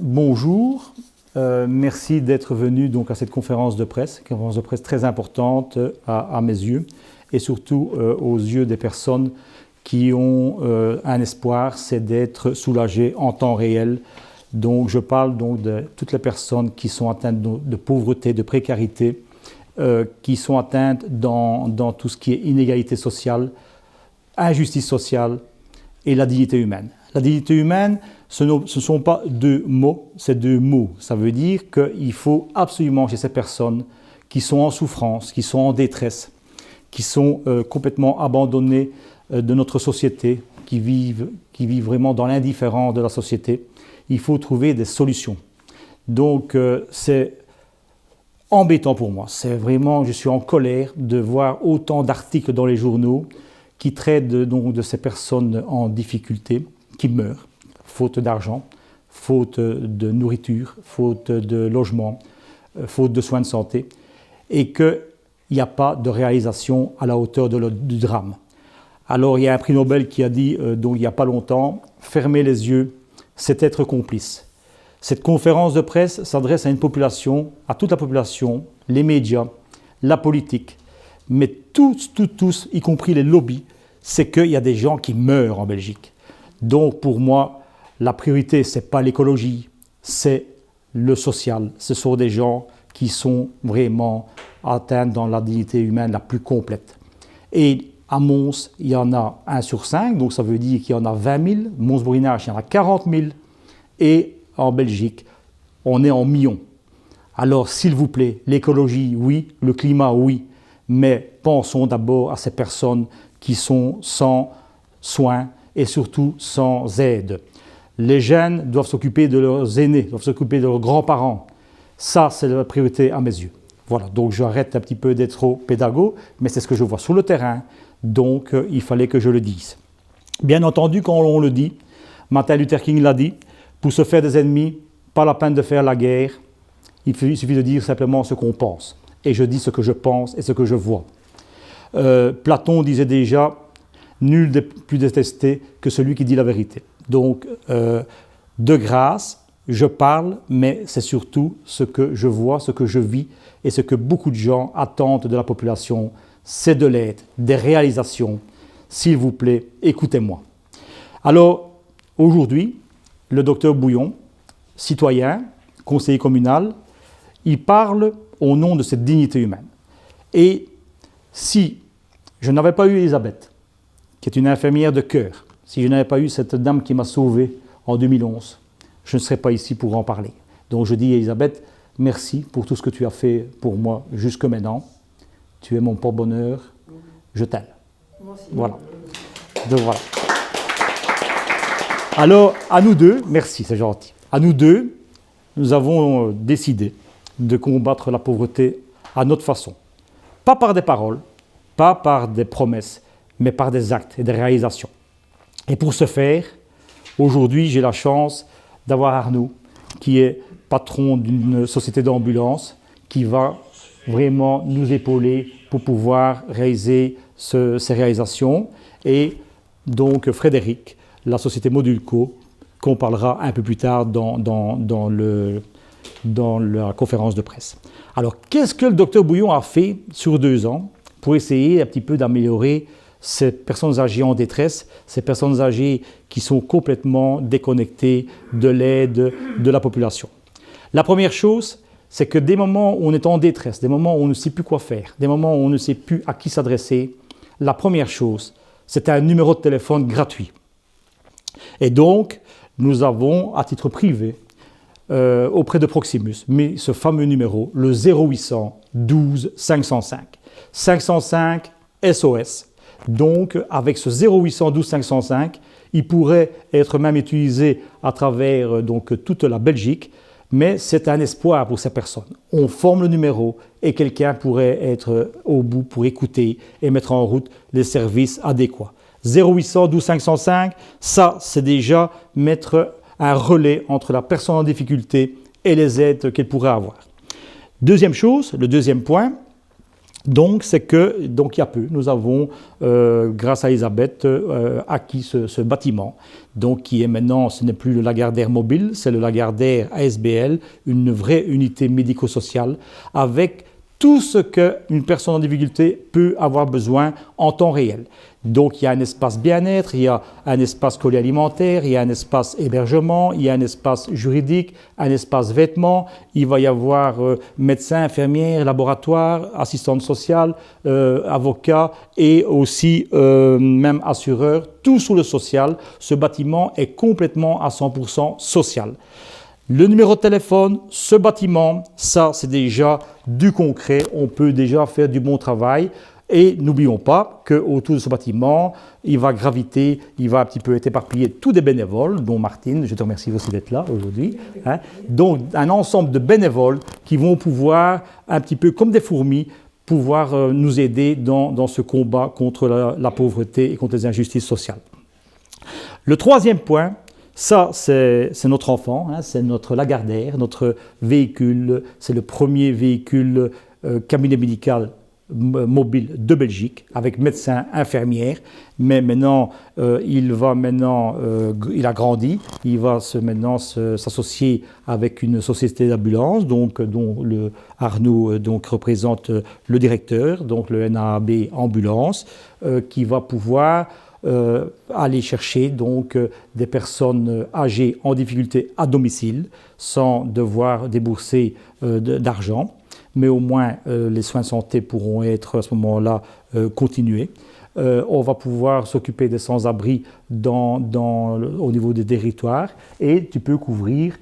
Bonjour, merci d'être venu donc à cette conférence de presse très importante à mes yeux et surtout aux yeux des personnes qui ont un espoir, c'est d'être soulagées en temps réel. Donc je parle donc de toutes les personnes qui sont atteintes de pauvreté, de précarité, qui sont atteintes dans tout ce qui est inégalité sociale, injustice sociale et la dignité humaine. La dignité humaine, ce ne sont pas deux mots, c'est deux mots. Ça veut dire qu'il faut absolument chez ces personnes qui sont en souffrance, qui sont en détresse, qui sont complètement abandonnées de notre société, qui vivent vraiment dans l'indifférence de la société, il faut trouver des solutions. Donc c'est embêtant pour moi. C'est vraiment, je suis en colère de voir autant d'articles dans les journaux qui traitent de ces personnes en difficulté, qui meurent, faute d'argent, faute de nourriture, faute de logement, faute de soins de santé, et qu'il n'y a pas de réalisation à la hauteur du drame. Alors il y a un prix Nobel qui a dit, donc il n'y a pas longtemps, « Fermer les yeux, c'est être complice ». Cette conférence de presse s'adresse à une population, à toute la population, les médias, la politique, mais tous, y compris les lobbies, c'est qu'il y a des gens qui meurent en Belgique. Donc pour moi, la priorité, ce n'est pas l'écologie, c'est le social. Ce sont des gens qui sont vraiment atteints dans la dignité humaine la plus complète. Et à Mons, il y en a 1 sur 5, donc ça veut dire qu'il y en a 20 000. Mons-Borinage, il y en a 40 000. Et en Belgique, on est en millions. Alors s'il vous plaît, l'écologie, oui, le climat, oui, mais pensons d'abord à ces personnes qui sont sans soins et surtout sans aide. Les jeunes doivent s'occuper de leurs aînés, doivent s'occuper de leurs grands-parents. Ça, c'est la priorité à mes yeux. Voilà, donc j'arrête un petit peu d'être trop pédago, mais c'est ce que je vois sur le terrain, donc il fallait que je le dise. Bien entendu, quand on le dit, Martin Luther King l'a dit, pour se faire des ennemis, pas la peine de faire la guerre, il suffit de dire simplement ce qu'on pense. Et je dis ce que je pense et ce que je vois. Platon disait déjà, nul n'est plus détesté que celui qui dit la vérité. Donc, de grâce, je parle, mais c'est surtout ce que je vois, ce que je vis et ce que beaucoup de gens attendent de la population, c'est de l'aide, des réalisations. S'il vous plaît, écoutez-moi. Alors, aujourd'hui, le docteur Bouillon, citoyen, conseiller communal, il parle au nom de cette dignité humaine. Et si je n'avais pas eu Elisabeth, qui est une infirmière de cœur, si je n'avais pas eu cette dame qui m'a sauvé en 2011, je ne serais pas ici pour en parler. Donc je dis Elisabeth, merci pour tout ce que tu as fait pour moi jusque maintenant. Tu es mon porte-bonheur, je t'aime. Voilà. Donc voilà. Alors, à nous deux, merci, c'est gentil. À nous deux, nous avons décidé de combattre la pauvreté à notre façon. Pas par des paroles, pas par des promesses, mais par des actes et des réalisations. Et pour ce faire, aujourd'hui, j'ai la chance d'avoir Arnaud, qui est patron d'une société d'ambulance, qui va vraiment nous épauler pour pouvoir réaliser ces réalisations. Et donc Frédéric, la société Modulco, qu'on parlera un peu plus tard dans la conférence de presse. Alors, qu'est-ce que le docteur Bouillon a fait sur 2 ans pour essayer un petit peu d'améliorer ces personnes âgées en détresse, ces personnes âgées qui sont complètement déconnectées de l'aide de la population? La première chose, c'est que des moments où on est en détresse, des moments où on ne sait plus quoi faire, des moments où on ne sait plus à qui s'adresser, la première chose, c'est un numéro de téléphone gratuit. Et donc, nous avons, à titre privé, auprès de Proximus, mis ce fameux numéro, le 0800 12 505. 505 SOS. Donc, avec ce 0800 12 505, il pourrait être même utilisé à travers toute la Belgique, mais c'est un espoir pour ces personnes. On forme le numéro et quelqu'un pourrait être au bout pour écouter et mettre en route les services adéquats. 0800 12 505, ça c'est déjà mettre un relais entre la personne en difficulté et les aides qu'elle pourrait avoir. Deuxième chose, le deuxième point, Donc, c'est que, donc, il y a peu, nous avons, grâce à Elisabeth, acquis ce bâtiment, donc, qui est maintenant, ce n'est plus le Lagardère mobile, c'est le Lagardère ASBL, une vraie unité médico-sociale, avec tout ce qu'une personne en difficulté peut avoir besoin en temps réel. Donc, il y a un espace bien-être, il y a un espace colis alimentaire, il y a un espace hébergement, il y a un espace juridique, un espace vêtements, il va y avoir médecin, infirmière, laboratoire, assistante sociale, avocat et aussi même assureur, tout sous le social. Ce bâtiment est complètement à 100% social. Le numéro de téléphone, ce bâtiment, ça c'est déjà du concret, on peut déjà faire du bon travail. Et n'oublions pas qu'autour de ce bâtiment, il va graviter, il va un petit peu être éparpillé tous des bénévoles, dont Martine, je te remercie aussi d'être là aujourd'hui. Hein. Donc un ensemble de bénévoles qui vont pouvoir, un petit peu comme des fourmis, pouvoir nous aider dans ce combat contre la pauvreté et contre les injustices sociales. Le troisième point, ça, c'est notre enfant, hein, c'est notre Lagardère, notre véhicule, c'est le premier véhicule cabinet médical mobile de Belgique, avec médecin, infirmière, mais maintenant, il a grandi, il va maintenant s'associer avec une société d'ambulance, donc, dont Arnaud représente le directeur, donc le NAAB Ambulance, qui va pouvoir aller chercher donc des personnes âgées en difficulté à domicile sans devoir débourser d'argent, mais au moins les soins de santé pourront être à ce moment-là continués. On va pouvoir s'occuper des sans-abri au niveau des territoires et tu peux couvrir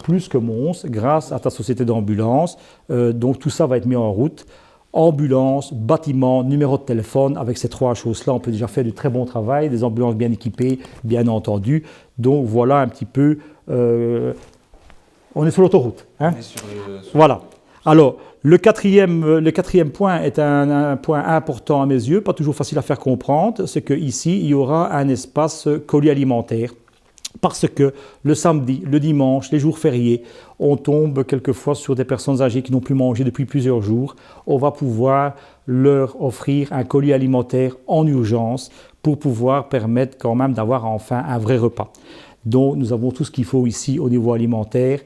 plus que Mons grâce à ta société d'ambulance. Donc tout ça va être mis en route. Ambulance, bâtiment, numéro de téléphone, avec ces trois choses-là, on peut déjà faire du très bon travail, des ambulances bien équipées, bien entendu. Donc voilà un petit peu, on est sur l'autoroute. Hein. Voilà. Alors, le quatrième point est un point important à mes yeux, pas toujours facile à faire comprendre, c'est qu'ici, il y aura un espace colis alimentaire. Parce que le samedi, le dimanche, les jours fériés, on tombe quelquefois sur des personnes âgées qui n'ont plus mangé depuis plusieurs jours. On va pouvoir leur offrir un colis alimentaire en urgence pour pouvoir permettre quand même d'avoir enfin un vrai repas. Donc nous avons tout ce qu'il faut ici au niveau alimentaire.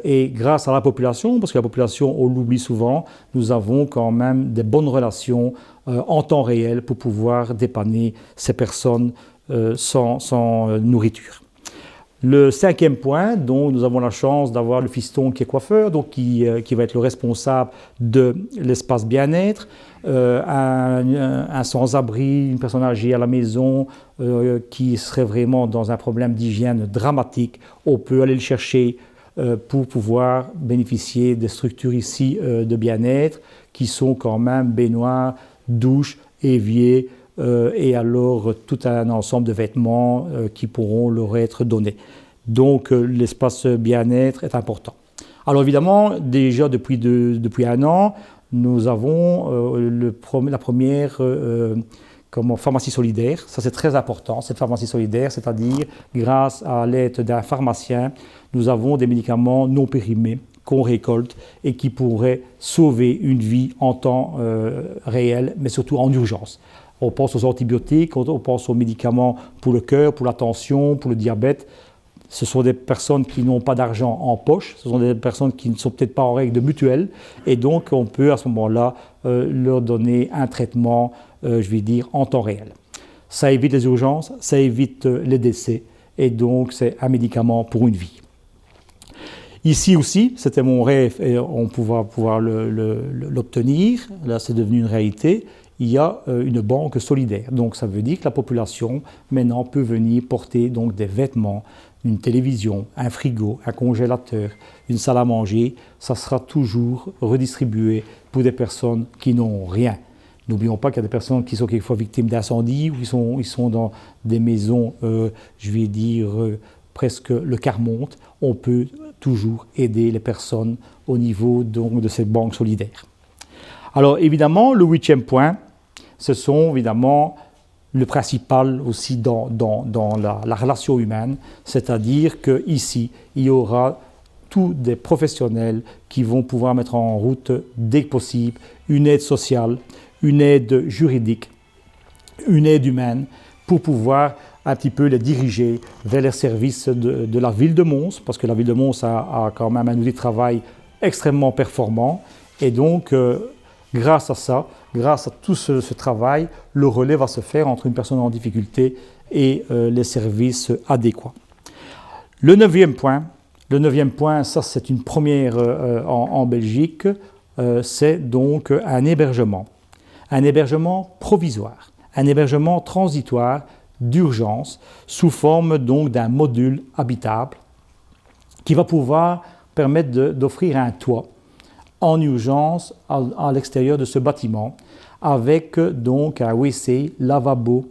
Et grâce à la population, parce que la population, on l'oublie souvent, nous avons quand même des bonnes relations en temps réel pour pouvoir dépanner ces personnes sans nourriture. Le cinquième point, dont nous avons la chance d'avoir le fiston qui est coiffeur, donc qui va être le responsable de l'espace bien-être, un sans-abri, une personne âgée à la maison qui serait vraiment dans un problème d'hygiène dramatique, on peut aller le chercher pour pouvoir bénéficier des structures ici de bien-être qui sont quand même baignoires, douches, éviers, et alors tout un ensemble de vêtements qui pourront leur être donnés. Donc l'espace bien-être est important. Alors évidemment, déjà depuis un an, nous avons la première pharmacie solidaire. Ça c'est très important, cette pharmacie solidaire, c'est-à-dire grâce à l'aide d'un pharmacien, nous avons des médicaments non périmés qu'on récolte et qui pourraient sauver une vie en temps réel, mais surtout en urgence. On pense aux antibiotiques, on pense aux médicaments pour le cœur, pour la tension, pour le diabète. Ce sont des personnes qui n'ont pas d'argent en poche, ce sont des personnes qui ne sont peut-être pas en règle de mutuelle, et donc on peut à ce moment-là leur donner un traitement, en temps réel. Ça évite les urgences, ça évite les décès, et donc c'est un médicament pour une vie. Ici aussi, c'était mon rêve et on va pouvoir l'obtenir, là c'est devenu une réalité. Il y a une banque solidaire. Donc ça veut dire que la population maintenant peut venir porter donc des vêtements, une télévision, un frigo, un congélateur, une salle à manger. Ça sera toujours redistribué pour des personnes qui n'ont rien. N'oublions pas qu'il y a des personnes qui sont quelquefois victimes d'incendies ou ils sont dans des maisons, presque le quart monte. On peut toujours aider les personnes au niveau donc, de cette banque solidaire. Alors évidemment, le 8e point, ce sont évidemment le principal aussi dans la relation humaine, c'est-à-dire qu'ici, il y aura tous des professionnels qui vont pouvoir mettre en route dès que possible une aide sociale, une aide juridique, une aide humaine pour pouvoir un petit peu les diriger vers les services de la ville de Mons, parce que la ville de Mons a quand même un outil de travail extrêmement performant. Et donc, grâce à ça, grâce à tout ce travail, le relais va se faire entre une personne en difficulté et les services adéquats. Le neuvième point, ça c'est une première en Belgique, c'est donc un hébergement provisoire, un hébergement transitoire d'urgence sous forme donc d'un module habitable qui va pouvoir permettre d'offrir un toit en urgence à l'extérieur de ce bâtiment avec donc un WC, lavabo,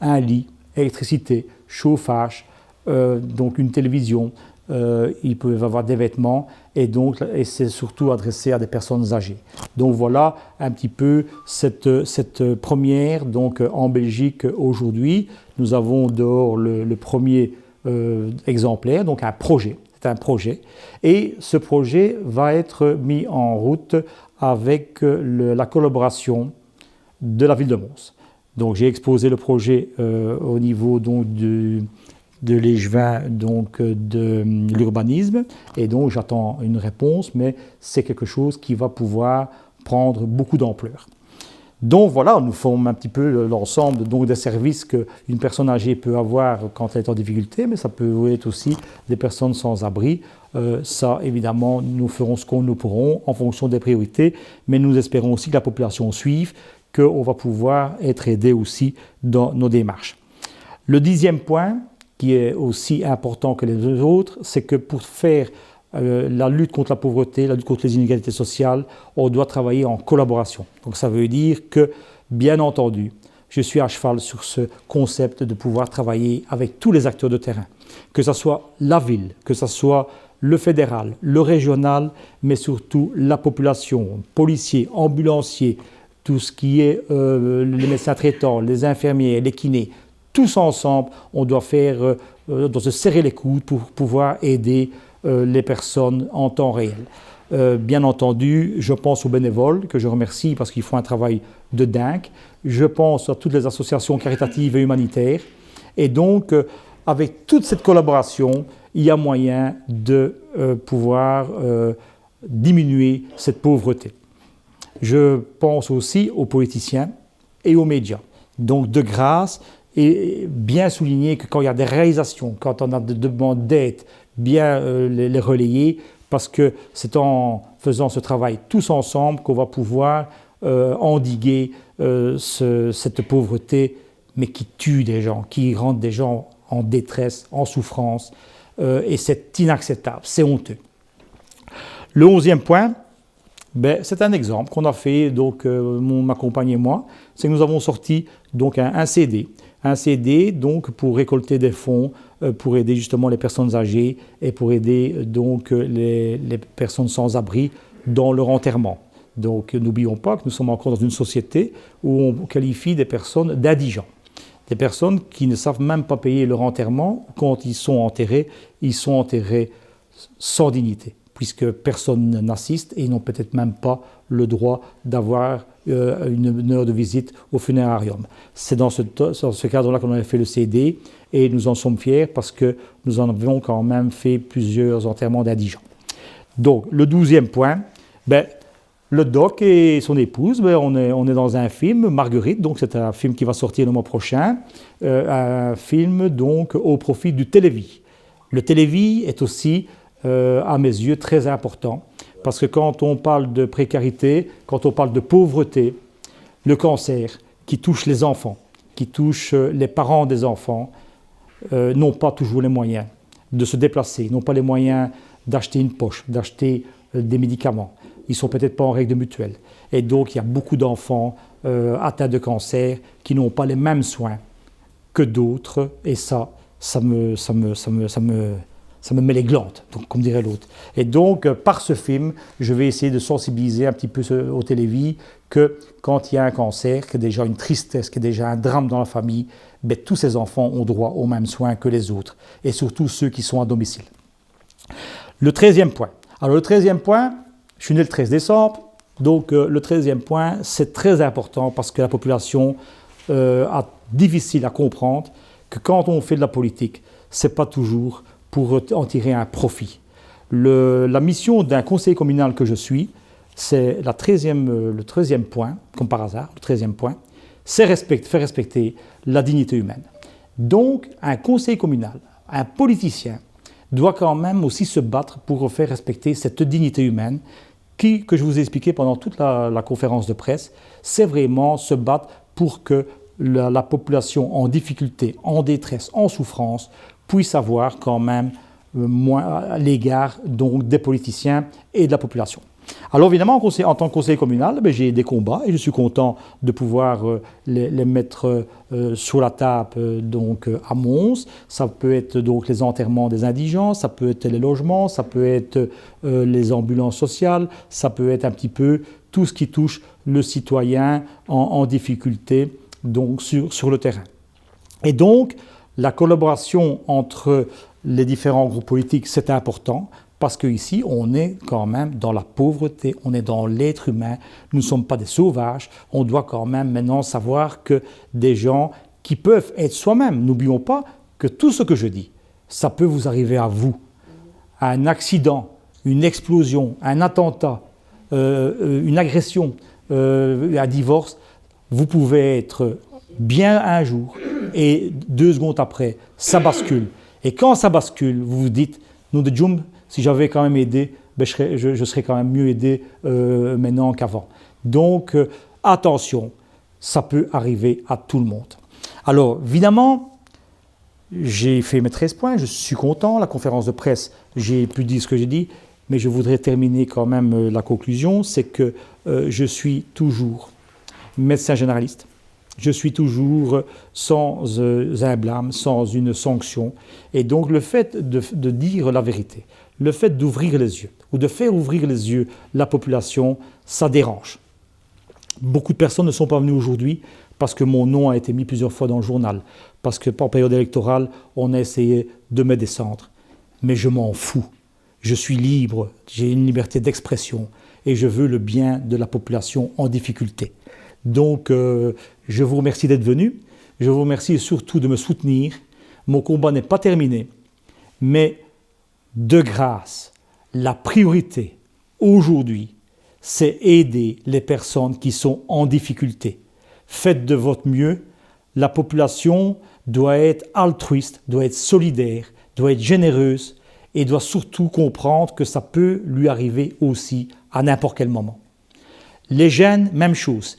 un lit, électricité, chauffage, donc une télévision, ils peuvent avoir des vêtements et c'est surtout adressé à des personnes âgées. Donc voilà un petit peu cette première donc en Belgique aujourd'hui. Nous avons dehors le premier exemplaire, donc un projet. C'est un projet et ce projet va être mis en route avec la collaboration de la ville de Mons. Donc j'ai exposé le projet au niveau donc de l'Échevin, donc de l'urbanisme, et donc j'attends une réponse, mais c'est quelque chose qui va pouvoir prendre beaucoup d'ampleur. Donc voilà, nous formons un petit peu l'ensemble donc des services qu'une personne âgée peut avoir quand elle est en difficulté, mais ça peut être aussi des personnes sans abri. Ça, évidemment, nous ferons ce qu'on nous pourrons en fonction des priorités, mais nous espérons aussi que la population suive, qu'on va pouvoir être aidé aussi dans nos démarches. Le 10e point, qui est aussi important que les deux autres, c'est que pour faire la lutte contre la pauvreté, la lutte contre les inégalités sociales, on doit travailler en collaboration. Donc ça veut dire que, bien entendu, je suis à cheval sur ce concept de pouvoir travailler avec tous les acteurs de terrain, que ce soit la ville, que ce soit le fédéral, le régional, mais surtout la population, policiers, ambulanciers, tout ce qui est les médecins traitants, les infirmiers, les kinés, tous ensemble, on doit se serrer les coudes pour pouvoir aider les personnes en temps réel. Bien entendu, je pense aux bénévoles, que je remercie parce qu'ils font un travail de dingue. Je pense à toutes les associations caritatives et humanitaires. Et donc, avec toute cette collaboration, il y a moyen de pouvoir diminuer cette pauvreté. Je pense aussi aux politiciens et aux médias. Donc, de grâce, et bien souligner que quand il y a des réalisations, quand on a des demandes d'aide, bien les relayer, parce que c'est en faisant ce travail tous ensemble qu'on va pouvoir endiguer cette pauvreté, mais qui tue des gens, qui rend des gens en détresse, en souffrance, et c'est inacceptable, c'est honteux. Le 11e point, c'est un exemple qu'on a fait, donc ma compagne et moi, c'est que nous avons sorti donc un CD. Un CD donc pour récolter des fonds pour aider justement les personnes âgées et pour aider donc les personnes sans abri dans leur enterrement. Donc n'oublions pas que nous sommes encore dans une société où on qualifie des personnes d'indigents. Des personnes qui ne savent même pas payer leur enterrement. Quand ils sont enterrés sans dignité, puisque personne n'assiste et ils n'ont peut-être même pas le droit d'avoir une heure de visite au funérarium. C'est dans ce cadre-là qu'on avait fait le CD et nous en sommes fiers parce que nous en avons quand même fait plusieurs enterrements d'indigents. Donc, le 12e point, le doc et son épouse, on est dans un film, Marguerite, donc c'est un film qui va sortir le mois prochain, un film donc au profit du Télévis. Le Télévis est aussi, à mes yeux, très important. Parce que quand on parle de précarité, quand on parle de pauvreté, le cancer qui touche les enfants, qui touche les parents des enfants, n'ont pas toujours les moyens de se déplacer, n'ont pas les moyens d'acheter une poche, d'acheter des médicaments. Ils ne sont peut-être pas en règle de mutuelle. Et donc, il y a beaucoup d'enfants atteints de cancer qui n'ont pas les mêmes soins que d'autres. Et ça me met les glandes, donc, comme dirait l'autre. Et donc, par ce film, je vais essayer de sensibiliser un petit peu au Télévis que quand il y a un cancer, qu'il y a déjà une tristesse, qu'il y a déjà un drame dans la famille, tous ces enfants ont droit aux mêmes soins que les autres, et surtout ceux qui sont à domicile. Le 13e point. Alors le 13e point, je suis né le 13 décembre, donc le 13e point, c'est très important parce que la population a difficile à comprendre que quand on fait de la politique, ce n'est pas toujours pour en tirer un profit. La mission d'un conseiller communal que je suis, c'est le 13e point, comme par hasard, le 13e point, c'est faire respecter la dignité humaine. Donc, un conseiller communal, un politicien, doit quand même aussi se battre pour faire respecter cette dignité humaine que je vous ai expliqué pendant toute la conférence de presse, c'est vraiment se battre pour que la population en difficulté, en détresse, en souffrance, puisse avoir quand même moins à l'égard donc des politiciens et de la population. Alors évidemment, en tant que conseiller communal, j'ai des combats et je suis content de pouvoir les mettre sur la table donc à Mons. Ça peut être donc les enterrements des indigents, ça peut être les logements, ça peut être les ambulances sociales, ça peut être un petit peu tout ce qui touche le citoyen en difficulté donc sur le terrain. Et donc, la collaboration entre les différents groupes politiques, c'est important parce qu'ici, on est quand même dans la pauvreté, on est dans l'être humain, nous ne sommes pas des sauvages, on doit quand même maintenant savoir que des gens qui peuvent être soi-même, n'oublions pas que tout ce que je dis, ça peut vous arriver à vous. Un accident, une explosion, un attentat, une agression, un divorce, vous pouvez être bien un jour et 2 secondes après, ça bascule. Et quand ça bascule, vous vous dites, nous de Djoum, si j'avais quand même aidé, je serais quand même mieux aidé maintenant qu'avant. Donc, attention, ça peut arriver à tout le monde. Alors, évidemment, j'ai fait mes 13 points, je suis content, la conférence de presse, j'ai pu dire ce que j'ai dit, mais je voudrais terminer quand même la conclusion, c'est que je suis toujours médecin généraliste, je suis toujours sans un blâme, sans une sanction. Et donc le fait de dire la vérité, le fait d'ouvrir les yeux, ou de faire ouvrir les yeux la population, ça dérange. Beaucoup de personnes ne sont pas venues aujourd'hui parce que mon nom a été mis plusieurs fois dans le journal, parce que en période électorale, on a essayé de me descendre. Mais je m'en fous. Je suis libre, j'ai une liberté d'expression et je veux le bien de la population en difficulté. Donc, je vous remercie d'être venu. Je vous remercie surtout de me soutenir. Mon combat n'est pas terminé, mais de grâce, la priorité aujourd'hui, c'est aider les personnes qui sont en difficulté. Faites de votre mieux. La population doit être altruiste, doit être solidaire, doit être généreuse et doit surtout comprendre que ça peut lui arriver aussi à n'importe quel moment. Les jeunes, même chose.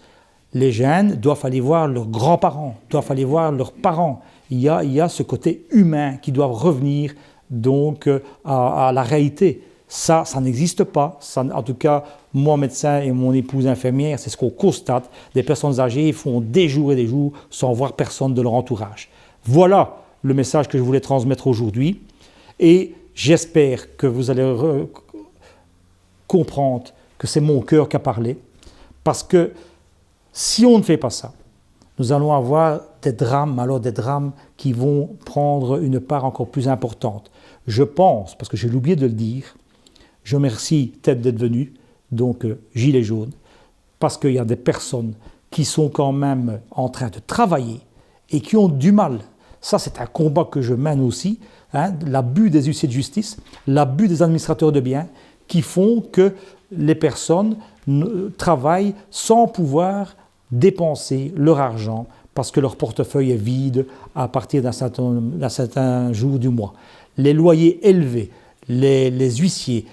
Les jeunes doivent aller voir leurs grands-parents, doivent aller voir leurs parents. Il y a ce côté humain qui doit revenir donc à la réalité. Ça n'existe pas. Ça, en tout cas, moi, médecin et mon épouse infirmière, c'est ce qu'on constate. Des personnes âgées font des jours et des jours sans voir personne de leur entourage. Voilà le message que je voulais transmettre aujourd'hui. Et j'espère que vous allez comprendre que c'est mon cœur qui a parlé. Parce que si on ne fait pas ça, nous allons avoir des drames, alors des drames qui vont prendre une part encore plus importante. Je pense, parce que j'ai oublié de le dire, je remercie Ted d'être venu, donc Gilets jaunes, parce qu'il y a des personnes qui sont quand même en train de travailler et qui ont du mal. Ça, c'est un combat que je mène aussi, l'abus des huissiers de justice, l'abus des administrateurs de biens, qui font que les personnes travaillent sans pouvoir dépenser leur argent parce que leur portefeuille est vide à partir d'un certain jour du mois. Les loyers élevés, les huissiers,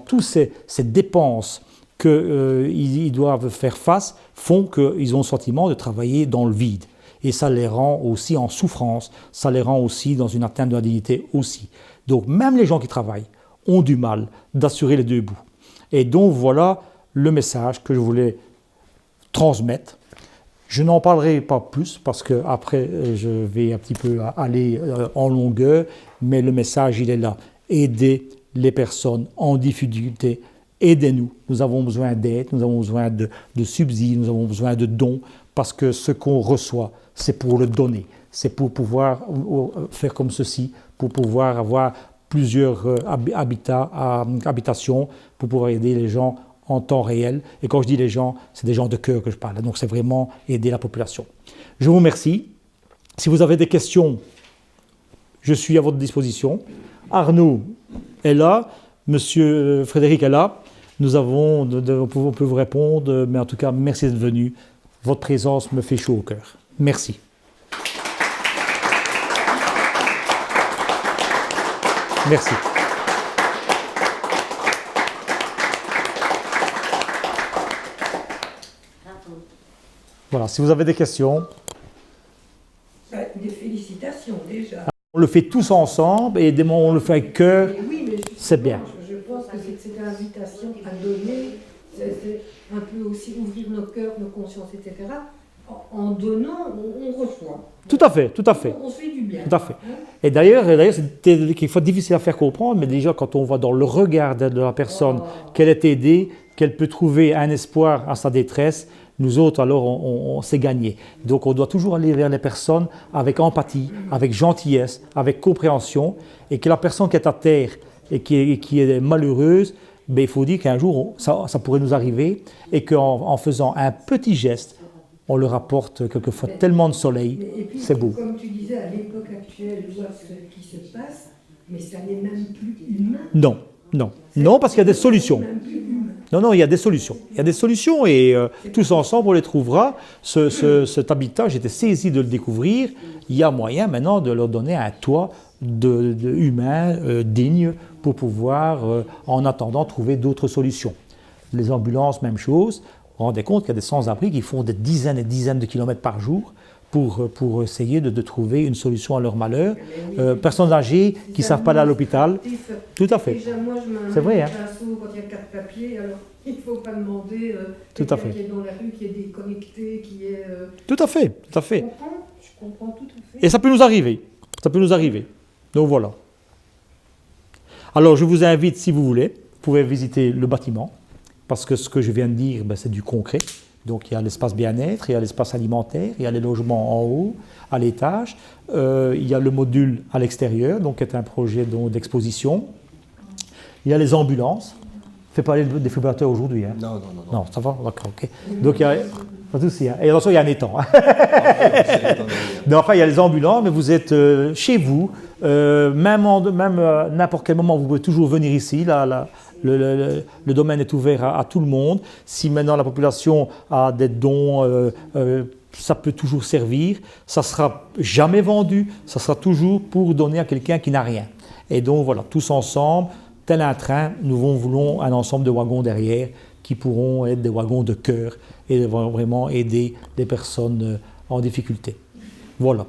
tous ces dépenses qu'ils doivent faire face font qu'ils ont le sentiment de travailler dans le vide. Et ça les rend aussi en souffrance, ça les rend aussi dans une atteinte de la dignité aussi. Donc même les gens qui travaillent ont du mal d'assurer les deux bouts. Et donc voilà le message que je voulais transmettre. Je n'en parlerai pas plus parce qu'après je vais un petit peu aller en longueur, mais le message il est là. Aidez les personnes en difficulté, aidez-nous. Nous avons besoin d'aide, nous avons besoin de subsides, nous avons besoin de dons parce que ce qu'on reçoit, c'est pour le donner. C'est pour pouvoir faire comme ceci, pour pouvoir avoir plusieurs habitations pour pouvoir aider les gens en temps réel. Et quand je dis les gens, c'est des gens de cœur que je parle. Donc c'est vraiment aider la population. Je vous remercie. Si vous avez des questions, je suis à votre disposition. Arnaud est là, Monsieur Frédéric est là. On peut vous répondre, mais en tout cas, merci d'être venu. Votre présence me fait chaud au cœur. Merci. Merci. Voilà, si vous avez des questions. Des félicitations déjà. On le fait tous ensemble et on le fait avec cœur. Oui, mais c'est bien. Je pense que cette invitation à donner, c'est un peu aussi ouvrir nos cœurs, nos consciences, etc. En donnant, on reçoit. Tout à fait, tout à fait. On se fait du bien. Tout à fait. Et d'ailleurs, c'est quelquefois difficile à faire comprendre, mais déjà quand on voit dans le regard de la personne qu'elle est aidée, qu'elle peut trouver un espoir à sa détresse, nous autres, alors, on s'est gagné. Donc, on doit toujours aller vers les personnes avec empathie, avec gentillesse, avec compréhension, et que la personne qui est à terre et qui est malheureuse, ben, il faut dire qu'un jour, ça pourrait nous arriver, et qu'en faisant un petit geste, on leur apporte quelquefois tellement de soleil, c'est beau. Comme tu disais, à l'époque actuelle, voir ce qui se passe, mais ça n'est même plus humain. Non, non, non, parce qu'il y a des solutions. Non, il y a des solutions. Il y a des solutions et tous ensemble, on les trouvera. Cet habitat, j'étais saisi de le découvrir. Il y a moyen maintenant de leur donner un toit humain digne pour pouvoir, en attendant, trouver d'autres solutions. Les ambulances, même chose. Vous vous rendez compte qu'il y a des sans-abri qui font des dizaines et dizaines de kilomètres par jour pour essayer de trouver une solution à leur malheur. Personnes âgées qui ne savent pas aller à l'hôpital. Tout à fait. Déjà, moi, je c'est vrai. Quand il y a 4 papiers, alors il ne faut pas demander tout à fait. qui est dans la rue, qui est déconnecté, qui est... Tout à fait, tout à fait. Je comprends tout à fait. Et ça peut nous arriver. Ça peut nous arriver. Donc voilà. Alors je vous invite, si vous voulez, vous pouvez visiter le bâtiment, parce que ce que je viens de dire, ben, c'est du concret. Donc il y a l'espace bien-être, il y a l'espace alimentaire, il y a les logements en haut, à l'étage, il y a le module à l'extérieur, donc qui est un projet d'exposition. Il y a les ambulances. On ne fait pas les défibrillateurs aujourd'hui. Hein. Non. Non, ça va? D'accord, ok. Donc il y a... Pas de souci, hein. Et attention, il y a un étang. Enfin, il y a les ambulances, mais vous êtes chez vous, même n'importe quel moment, vous pouvez toujours venir ici. Le domaine est ouvert à tout le monde. Si maintenant la population a des dons, ça peut toujours servir. Ça ne sera jamais vendu, ça sera toujours pour donner à quelqu'un qui n'a rien. Et donc voilà, tous ensemble, tel un train, nous voulons un ensemble de wagons derrière qui pourront être des wagons de cœur et vraiment aider des personnes en difficulté. Voilà.